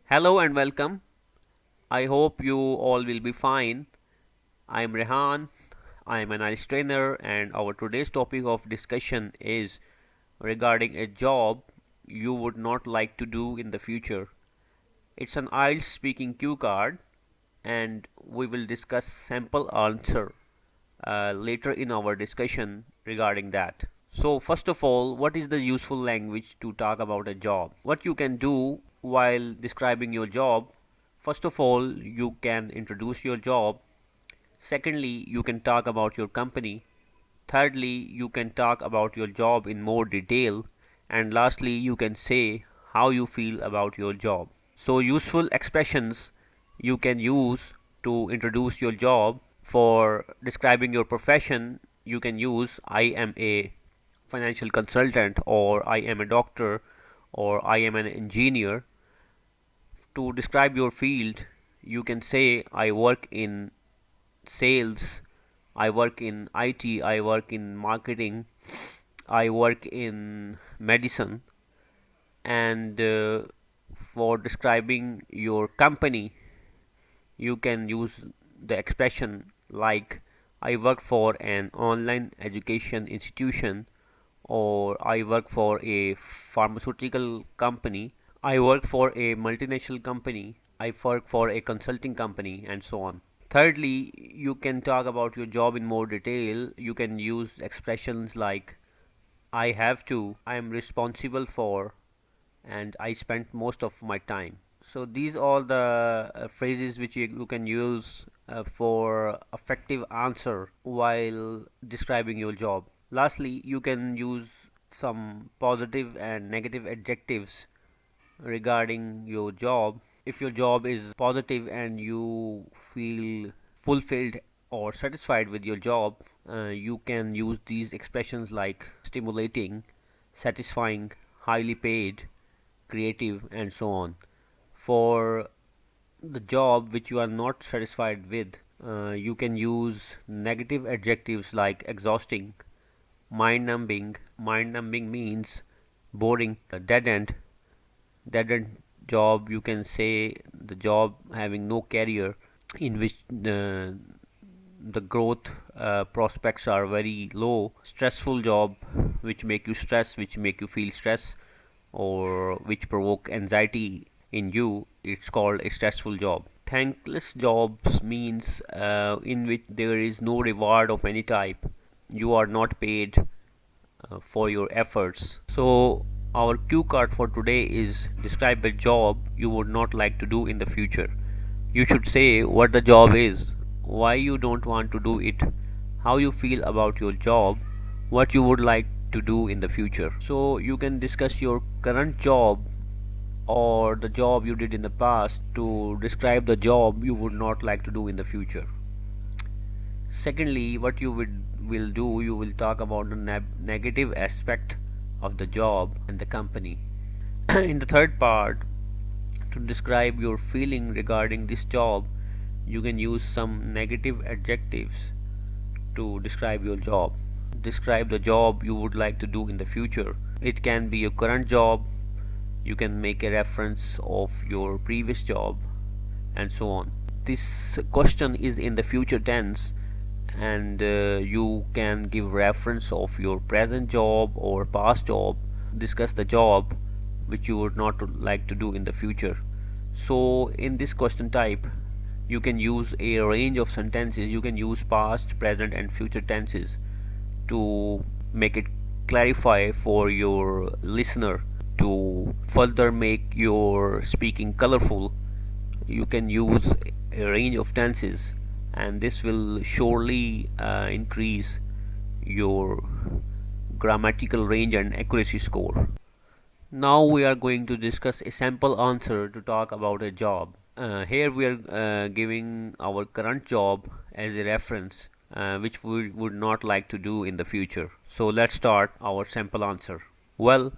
Hello and welcome. I hope you all will be fine. I am Rehan. I am an IELTS trainer, and our today's topic of discussion is regarding a job you would not like to do in the future. It's an IELTS speaking cue card, and we will discuss sample answer later in our discussion regarding that. So, first of all, what is the useful language to talk about a job? What you can do while describing your job? First of all, you can introduce your job. Secondly, you can talk about your company. Thirdly, you can talk about your job in more detail. And lastly, you can say how you feel about your job. So, useful expressions you can use to introduce your job. For describing your profession, you can use I am a financial consultant, or I am a doctor, or I am an engineer. To describe your field, you can say I work in sales, I work in IT, I work in marketing, I work in medicine. And for describing your company, you can use the expression like I work for an online education institution, or I work for a pharmaceutical company, I work for a multinational company, I work for a consulting company, and so on. Thirdly, you can talk about your job in more detail. You can use expressions like I have to, I am responsible for, and I spent most of my time. So these are the phrases which you can use for effective answer while describing your job. Lastly, you can use some positive and negative adjectives regarding your job. If your job is positive and you feel fulfilled or satisfied with your job, you can use these expressions like stimulating, satisfying, highly paid, creative, and so on. For the job which you are not satisfied with, you can use negative adjectives like exhausting, mind numbing. Mind numbing means boring, a dead end job. You can say the job having no career, in which the growth prospects are very low. Stressful job, which make you stress, which make you feel stress, or which provoke anxiety in you, it's called a stressful job. Thankless jobs means in which there is no reward of any type. You are not paid for your efforts. So our cue card for today is describe a job you would not like to do in the future. You should say what the job is, why you don't want to do it, how you feel about your job, what you would like to do in the future. So you can discuss your current job or the job you did in the past to describe the job you would not like to do in the future. Secondly, what you will do, you will talk about the negative aspect of the job and the company. In the third part, to describe your feeling regarding this job, you can use some negative adjectives to describe your job. Describe the job you would like to do in the future. It can be your current job, you can make a reference of your previous job, and so on. This question is in the future tense, and you can give reference of your present job or past job. Discuss the job which you would not like to do in the future. So in this question type, you can use a range of sentences. You can use past, present, and future tenses to make it clarify for your listener. To further make your speaking colorful, you can use a range of tenses, and this will surely increase your grammatical range and accuracy score. Now we are going to discuss a sample answer to talk about a job. Here we are giving our current job as a reference, which we would not like to do in the future. So let's start our sample answer. Well,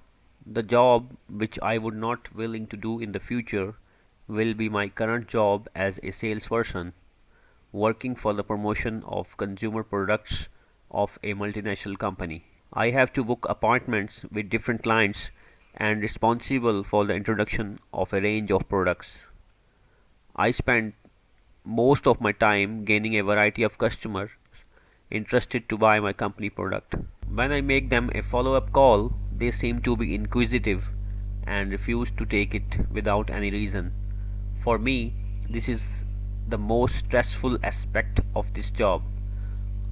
the job which I would not willing to do in the future will be my current job as a salesperson, working for the promotion of consumer products of a multinational company. I have to book appointments with different clients and responsible for the introduction of a range of products. I spent most of my time gaining a variety of customers interested to buy my company product. When I make them a follow up call, they seem to be inquisitive and refuse to take it without any reason. For me, this is the most stressful aspect of this job.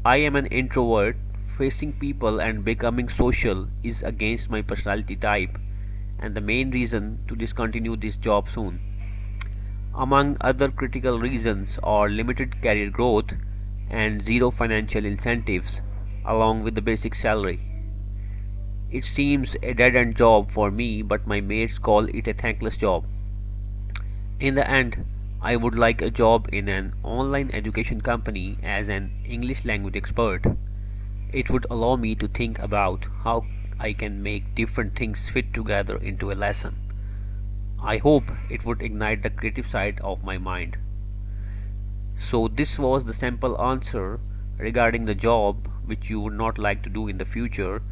I am an introvert. Facing people and becoming social is against my personality type and the main reason to discontinue this job soon. Among other critical reasons are limited career growth and zero financial incentives, along with the basic salary. It seems a dead end job for me, but my mates call it a thankless job. In the end, I would like a job in an online education company as an English language expert. It would allow me to think about how I can make different things fit together into a lesson. I hope it would ignite the creative side of my mind. So, this was the simple answer regarding the job which you would not like to do in the future.